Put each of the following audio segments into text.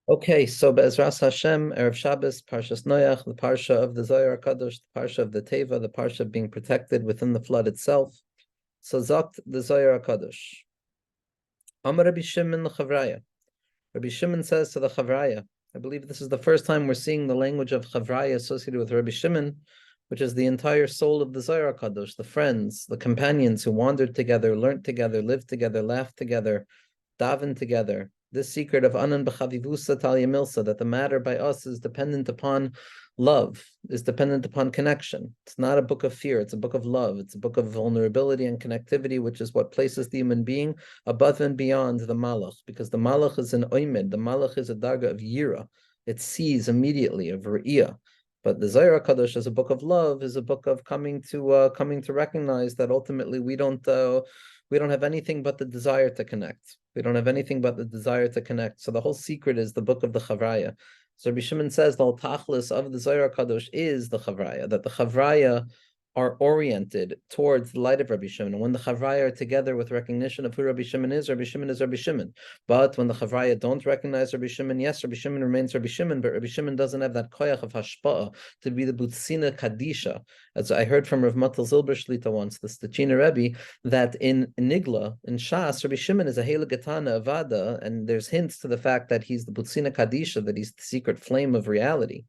Okay, so Be'ezras Hashem, Erev Shabbos, Parshas Noach, the Parsha of the Zohar Kadosh, the Parsha of the Teva, the Parsha of being protected within the flood itself. So Zot, the Zohar Kadosh. Amar Rabbi Shimon l'Chavraya. Rabbi Shimon says to the Chavraya, I believe this is the first time we're seeing the language of Chavraya associated with Rabbi Shimon, which is the entire soul of the Zohar Kadosh, the friends, the companions who wandered together, learned together, lived together, laughed together, daven together. This secret of anan b'chavivusa talia milsa, that the matter by us is dependent upon love, is dependent upon connection. It's not a book of fear, it's a book of love. It's a book of vulnerability and connectivity, which is what places the human being above and beyond the malach, because the malach is an oimed, the malach is a darga of yira. It sees immediately, of re'iyah. But the Zohar Kadosh as a book of love is a book of coming to recognize that ultimately we don't have anything but the desire to connect. We don't have anything but the desire to connect. So the whole secret is the book of the Chavraya. So Rabbi Shimon says the whole tachlis of the Zohar Kadosh is the Chavraya, that the Chavraya are oriented towards the light of Rabbi Shimon. And when the Chavraya are together with recognition of who Rabbi Shimon is Rabbi Shimon. But when the Chavraya don't recognize Rabbi Shimon, yes, Rabbi Shimon remains Rabbi Shimon, but Rabbi Shimon doesn't have that koyach of hashpa'ah to be the Butzina Kadisha. As I heard from Rav Matal Zilber Shlita once, the Stachina Rebbe, that in Nigla, in Shas, Rabbi Shimon is a Hela Gatana Avada, and there's hints to the fact that he's the Butzina Kadisha, that he's the secret flame of reality.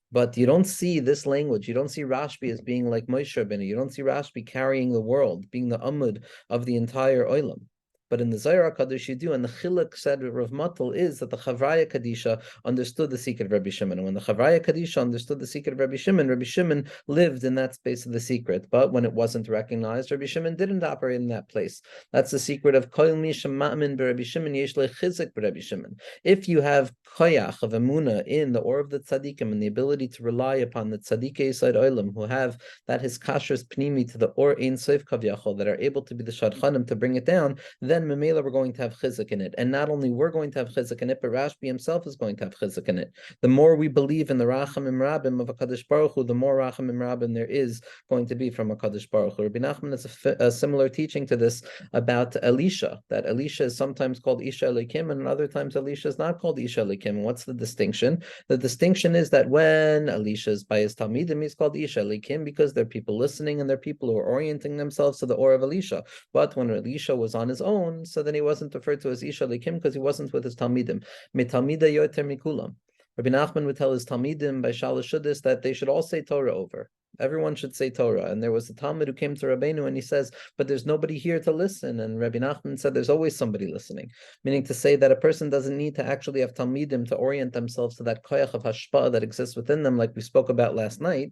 But you don't see this language. You don't see Rashbi as being like Moshe Rabbeinu. You don't see Rashbi carrying the world, being the Amud of the entire Olam. But in the Zohar Kadosh you do, and the Chiluk said Rav Matal is that the Chavraya Kadisha understood the secret of Rabbi Shimon. And when the Chavraya Kadisha understood the secret of Rabbi Shimon lived in that space of the secret. But when it wasn't recognized, Rabbi Shimon didn't operate in that place. That's the secret of Kol Mi Shema'amin B'Rabbi Shimon Yesh Lechizik B'Rabbi Shimon. If you have koyach of emuna in the or of the tzaddikim and the ability to rely upon the tzaddikei side olam who have that his kashrus pnimi to the or ein soif kavyachol that are able to be the shadchanim to bring it down, then memela we're going to have chizuk in it. And not only we're going to have chizuk in it, but Rashbi himself is going to have chizuk in it. The more we believe in the rachamim rabim of HaKadosh Baruch Hu, the more rachamim rabim there is going to be from HaKadosh Baruch Hu. Rabbi Nachman is a similar teaching to this about Elisha, that Elisha is sometimes called Isha Elikim, and other times Elisha is not called Isha Elikim. What's the distinction? The distinction is that when Elisha is by his Talmidim, he's called Isha Elikim because there are people listening and there are people who are orienting themselves to the or of Elisha. But when Elisha was on his own, so then he wasn't referred to as Isha Elikim because he wasn't with his Talmidim. Me Talmida Yoter Mikulam. Rabbi Nachman would tell his Talmidim by Shalosh Shuddis that they should all say Torah over. Everyone should say Torah. And there was a Talmud who came to Rabbeinu and he says, but there's nobody here to listen. And Rabbi Nachman said, there's always somebody listening. Meaning to say that a person doesn't need to actually have Talmidim to orient themselves to that koyach of hashpa'ah that exists within them, like we spoke about last night.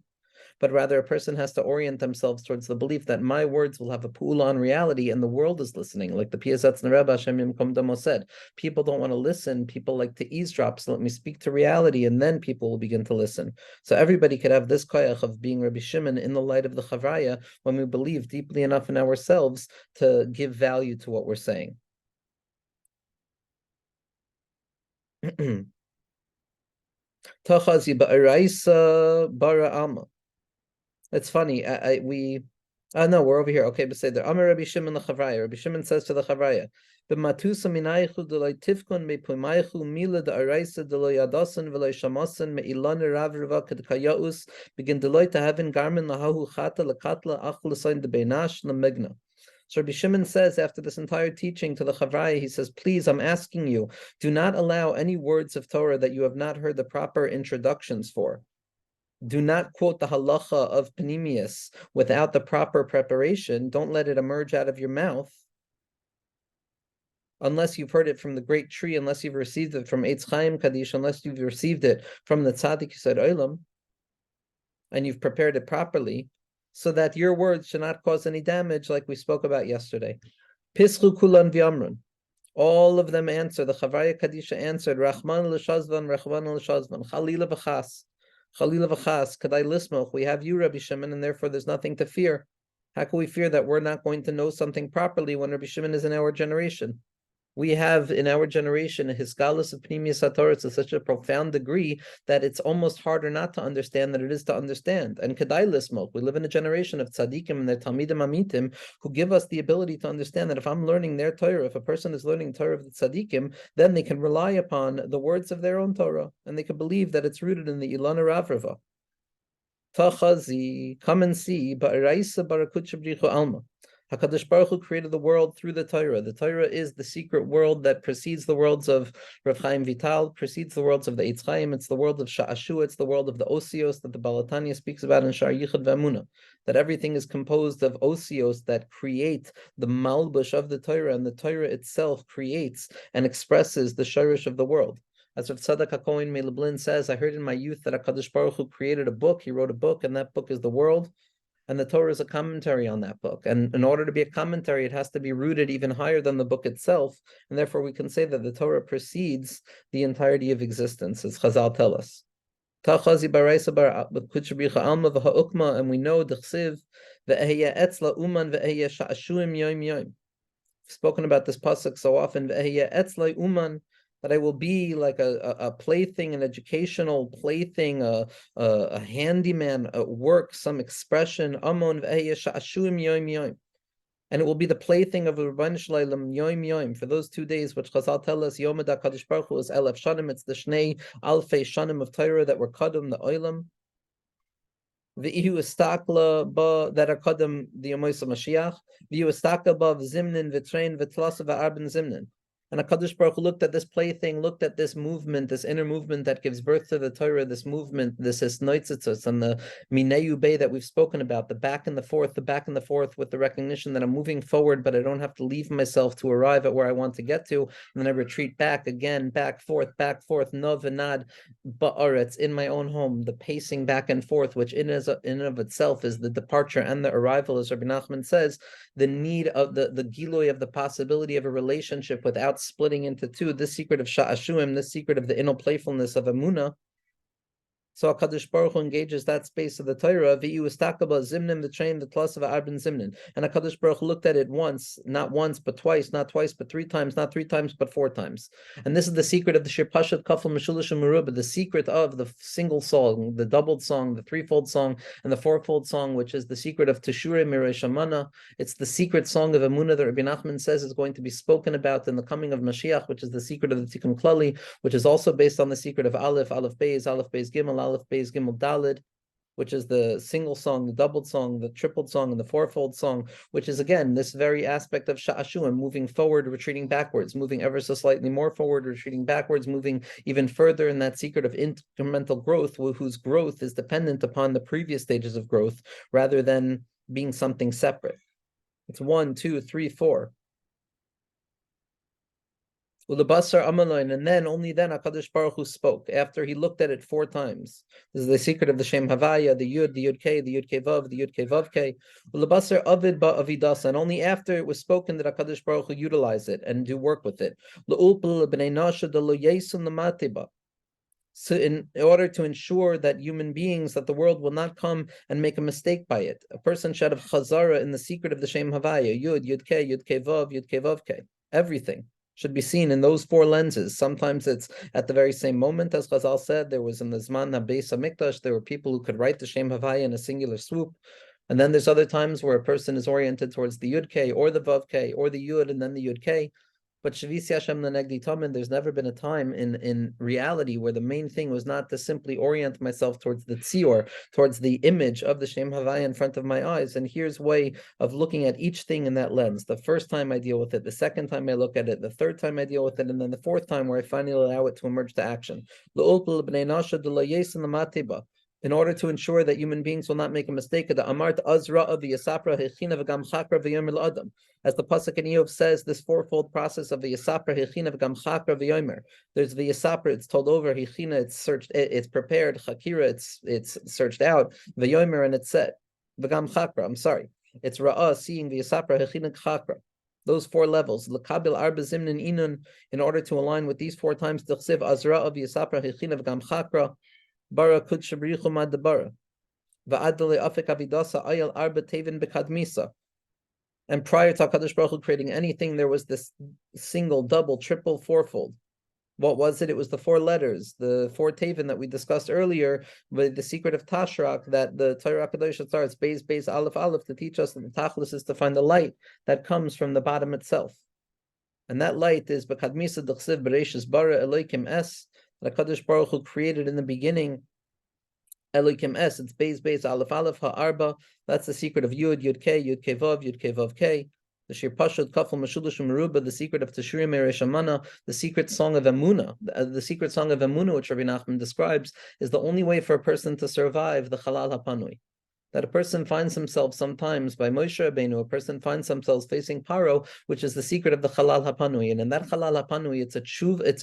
But rather a person has to orient themselves towards the belief that my words will have a pu'ula on reality and the world is listening. Like the Piyasetz Rebbe Hashem Yimkom Damo said, people don't want to listen, people like to eavesdrop, so let me speak to reality and then people will begin to listen. So everybody could have this koyach of being Rabbi Shimon in the light of the Chavraya when we believe deeply enough in ourselves to give value to what we're saying. Tachazi ba'araisa bara alma. It's funny. No, we're over here. Okay, but say there. Amar Rabbi Shimon the Chavraya. Rabbi Shimon says to the Chavraya, "B'matusa minaychu deloy tifkun me'pumaychu mila da'araisa deloy adasan veloy shamasan me'ilan ravrava kedkayaus begin deloy to heaven garmin lahahu chata lekatla ach lesain debeinash lemigna." So Rabbi Shimon says after this entire teaching to the Chavraya, he says, please, I'm asking you, do not allow any words of Torah that you have not heard the proper introductions for. Do not quote the halacha of Panemius without the proper preparation. Don't let it emerge out of your mouth unless you've heard it from the great tree, unless you've received it from Eitz Chaim Kaddish, unless you've received it from the Tzaddik Yisod Olam, and you've prepared it properly, so that your words should not cause any damage, like we spoke about yesterday. Pischu kulan v'yamrun. All of them answer. The Chavraya Kadisha answered, Rachman l'shazvan, Rachman l'shazvan, Chalila v'chas. Chalila v'chas, Kadai lismoch. We have you, Rabbi Shimon, and therefore there's nothing to fear. How can we fear that we're not going to know something properly when Rabbi Shimon is in our generation? We have in our generation a hisgalus of Pnimius HaTorah to such a profound degree that it's almost harder not to understand than it is to understand. And Kedai Lismok, we live in a generation of tzaddikim and their Talmidim Amitim who give us the ability to understand that if I'm learning their Torah, if a person is learning Torah of the tzaddikim, then they can rely upon the words of their own Torah, and they can believe that it's rooted in the Ilana Ravrava. Tachazi, come and see, Ba'iraisa Barakutchabrichu Alma. HaKadosh Baruch Hu created the world through the Torah. The Torah is the secret world that precedes the worlds of Rav Chaim Vital, precedes the worlds of the Eitz Chaim. It's the world of Sha'ashu, it's the world of the Osios that the Balatanya speaks about in Shar Yichud V'Amuna, that everything is composed of Osios that create the Malbush of the Torah, and the Torah itself creates and expresses the Shirish of the world. As Rav Tzadok HaKohen Meilublin says, I heard in my youth that HaKadosh Baruch Hu created a book. He wrote a book, and that book is the world. And the Torah is a commentary on that book. And in order to be a commentary, it has to be rooted even higher than the book itself. And therefore, we can say that the Torah precedes the entirety of existence, as Chazal tell us. And we know the Chsiv, spoken about this pasuk so often, that I will be like a plaything, an educational plaything, a handyman at work, some expression, and it will be the plaything of a Rebbeinu Shalom Yom Yom for those 2 days, which Chazal tell us Yom HaKadosh Baruch Hu is Elef Shanim. It's the Shnei Alfei Shanim of Torah that were Kadam the Olam. V'ihu istakla ba that are Kadam the Yomoisa Mashiach. V'ihu istakla ba v'zimnin v'train v'tlasa v'arben zimnin. And HaKadosh Baruch Hu looked at this plaything, looked at this movement, this inner movement that gives birth to the Torah, this movement, this hisnoitzitzos, and the mineu bay that we've spoken about, the back and the forth with the recognition that I'm moving forward, but I don't have to leave myself to arrive at where I want to get to, and then I retreat back again, back forth, no v'nad ba'aretz, in my own home, the pacing back and forth, which in and of itself is the departure and the arrival, as Rabbi Nachman says, the need of the giloi of the possibility of a relationship without splitting into two, this secret of Sha'ashuim, this secret of the inner playfulness of Amunah. So HaKadosh Baruch Hu engages that space of the Torah, V'yu istakaba zimnim, the train, the tlas of arben zimnin. And HaKadosh Baruch Hu looked at it once, not once, but twice, not twice, but 3 times, not 3 times, but 4 times. And this is the secret of the Shir Pashat Kafel Meshulish Merubah, the secret of the single song, the doubled song, the threefold song, and the fourfold song, which is the secret of Teshure Mirei Shamana. It's the secret song of Emunah that Rabbi Nachman says is going to be spoken about in the coming of Mashiach, which is the secret of the Tikkun Klali, which is also based on the secret of Aleph, Aleph Beis, Gimel, Aleph Beis Gimel Dalid, which is the single song, the doubled song, the tripled song, and the fourfold song, which is again this very aspect of Sha'ashuim, moving forward, retreating backwards, moving ever so slightly more forward, retreating backwards, moving even further in that secret of incremental growth, whose growth is dependent upon the previous stages of growth rather than being something separate. It's 1, 2, 3, 4. And then, only then, HaKadosh Baruch Hu spoke, after he looked at it 4 times. This is the secret of the Shem Havaya, the Yud K, the Yud K Vav, the Yud K Vav K. Ulabasar Avid ba Avidasa, and only after it was spoken did HaKadosh Baruch Hu utilize it and do work with it. So in order to ensure that human beings, that the world will not come and make a mistake by it. A person should have chazara in the secret of the Shem Havaya, Yud K, Yud K Vav K. Everything should be seen in those 4 lenses. Sometimes it's at the very same moment, as Chazal said, there was in the Zman HaBeis HaMikdash, there were people who could write the Shem Havaya in a singular swoop. And then there's other times where a person is oriented towards the Yud K, or the Vav K, or the Yud, and then the Yud K. But Shavisi Hashem Lenegdi Tamin, there's never been a time in reality where the main thing was not to simply orient myself towards the tzior, towards the image of the Shem Havaya in front of my eyes. And here's a way of looking at each thing in that lens. The first time I deal with it, the second time I look at it, the third time I deal with it, and then the 4th time where I finally allow it to emerge to action. In order to ensure that human beings will not make a mistake, the Amart Azra of the Yasapra Hechina V'Gam Chakra V'Yomer Adam. As the pasuk in Eov says, this 4-fold process of the Yasapra Hechina V'Gam Chakra V'Yomer. There's the Yasapra, it's told over, Hechina, it's searched, it's prepared, Chakira, it's searched out, V'Yomer, and it's set. V'Gam Chakra, I'm sorry. It's Ra'ah, seeing the Yasapra Hechina Chakra. Those 4 levels, L'kabil Arba Zimnin Inun, in order to align with these 4 times, T'chsiv Azra of Yasapra Hechina V'Gam Chakra. Bara kutshabrichu madabara, va'adale afik avidasa ayal arba tevin bekadmisa. And prior to HaKadosh Baruch Hu creating anything, there was this single, double, triple, fourfold. What was it? It was the four letters, the four tevin that we discussed earlier, with the secret of Tashrak, that the Torah HaKadosh starts base, aleph, aleph, to teach us that the Tachlis is to find the light that comes from the bottom itself. And that light is B'kadmisa d'chsiv b'reishis bara Elokim es, that HaKadosh Baruch Hu created in the beginning. Elokim es, it's base, aleph, aleph, ha'arba. That's the secret of Yud K Vav K. The Shir Pashut Kafel Mashulish Meruba, the secret of Teshurim Ereshamana, the secret song of Emunah, the secret song of Emunah, which Rabbi Nachman describes, is the only way for a person to survive the Chalal HaPanui. That a person finds himself sometimes, by Moshe Rabbeinu, a person finds themselves facing Paro, which is the secret of the Chalal HaPanui. And in that Chalal HaPanui, it's a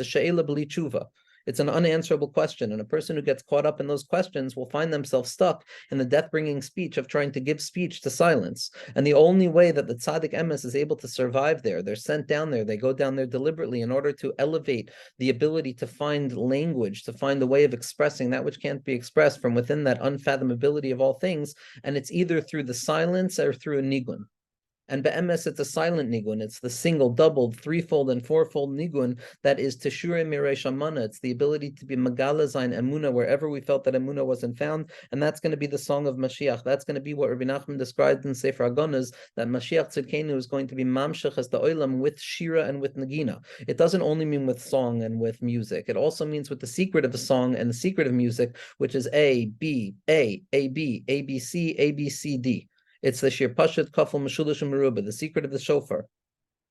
she'ela b'li tshuva. It's an unanswerable question, and a person who gets caught up in those questions will find themselves stuck in the death-bringing speech of trying to give speech to silence. And the only way that the tzaddik emes is able to survive there, they're sent down there, they go down there deliberately in order to elevate the ability to find language, to find the way of expressing that which can't be expressed from within that unfathomability of all things, and it's either through the silence or through a nigun. And be'emes, it's a silent nigun. It's the single, doubled, threefold, and fourfold nigun that is teshurim mirei shamana. It's the ability to be megala zayin emuna wherever we felt that emuna wasn't found, and that's going to be the song of Mashiach. That's going to be what Rabbi Nachman described in Sefer Agonas, that Mashiach Tzidkenu is going to be mamshech as the oilam with shira and with nagina. It doesn't only mean with song and with music. It also means with the secret of a song and the secret of music, which is A, B, A, B, A, B, C, A, B, C, D. It's the Shir Pashut Kafel Mashulish Meruba, the secret of the shofar,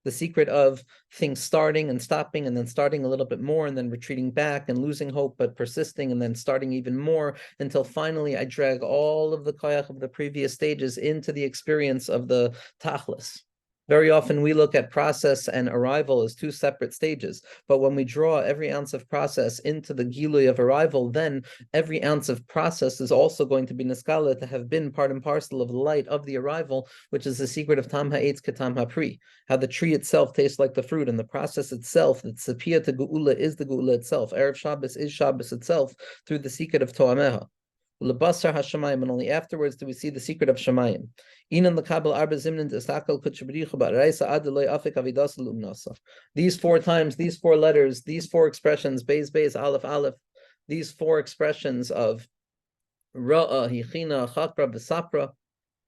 the secret of things starting and stopping and then starting a little bit more and then retreating back and losing hope but persisting and then starting even more until finally I drag all of the koyach of the previous stages into the experience of the tachlis. Very often we look at process and arrival as two separate stages, but when we draw every ounce of process into the gilui of arrival, then every ounce of process is also going to be niskala to have been part and parcel of the light of the arrival, which is the secret of tam ha'etz ketam ha'pri, how the tree itself tastes like the fruit, and the process itself, that tzipiyah to geula is the geula itself. Erev Shabbos is Shabbos itself through the secret of Toameha. Lebasar hashamayim, and only afterwards do we see the secret of Shamayim. Inan lekabel arba zimnin tesakal kutchabrichu ba'reisa adiloi afik avidas lumnasa. These four times, these four letters, these four expressions, beis, aleph, aleph, these four expressions of ra'ah, hichina, chakra, v'sapra,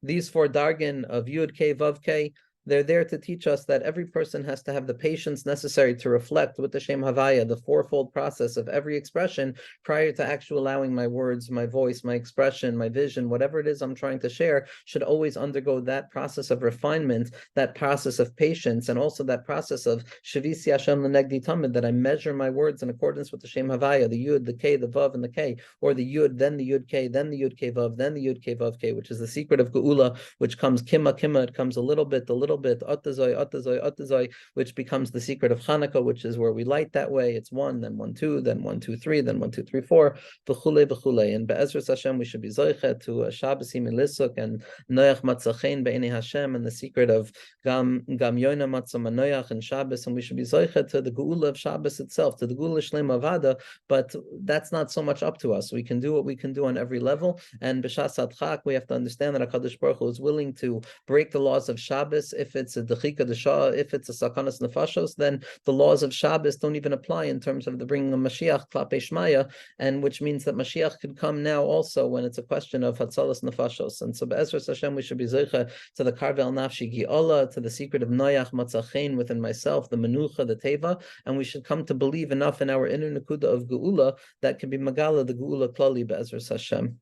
these four dargin of yud, k, vav, k, they're there to teach us that every person has to have the patience necessary to reflect with the Shem Havaya, the fourfold process of every expression prior to actually allowing my words, my voice, my expression, my vision, whatever it is I'm trying to share, should always undergo that process of refinement, that process of patience, and also that process of Shavisi Hashem Lenegdi Tamid, that I measure my words in accordance with the Shem Havaya, the Yud, the K, the Vav, and the K, or the Yud, then the Yud K, then the Yud K Vav, then the Yud K Vav K, which is the secret of Geula, which comes kima, it comes a little bit, atazoi, which becomes the secret of Hanukkah, which is where we light that way. It's 1, then 1, 2, then 1, 2, 3, then 1, 2, 3, 4, v'chule. And be'ezras Hashem, we should be zoichet to Shabbasim Elisuk and Noach Matzachein be'enei Hashem, and the secret of Gam Yoina Matzah Manoach and Shabbos, and we should be zoichet to the Geula of Shabbos itself, to the Geula Shlema Avada, but that's not so much up to us. We can do what we can do on every level, and b'shas adchak, we have to understand that HaKadosh Baruch Hu is willing to break the laws of Shabbos. If it's a dechika d'shah, if it's a sakanas nefashos, then the laws of Shabbos don't even apply in terms of the bringing of Mashiach klapei shmaya, and which means that Mashiach could come now also when it's a question of hatzalas nefashos. And so be'ezras Hashem, we should be zeicha to the karvel nafshi gi'ola, to the secret of noyach matzachein within myself, the menucha, the teva, and we should come to believe enough in our inner nekuda of geula that can be magala the geula klali be'ezras Hashem.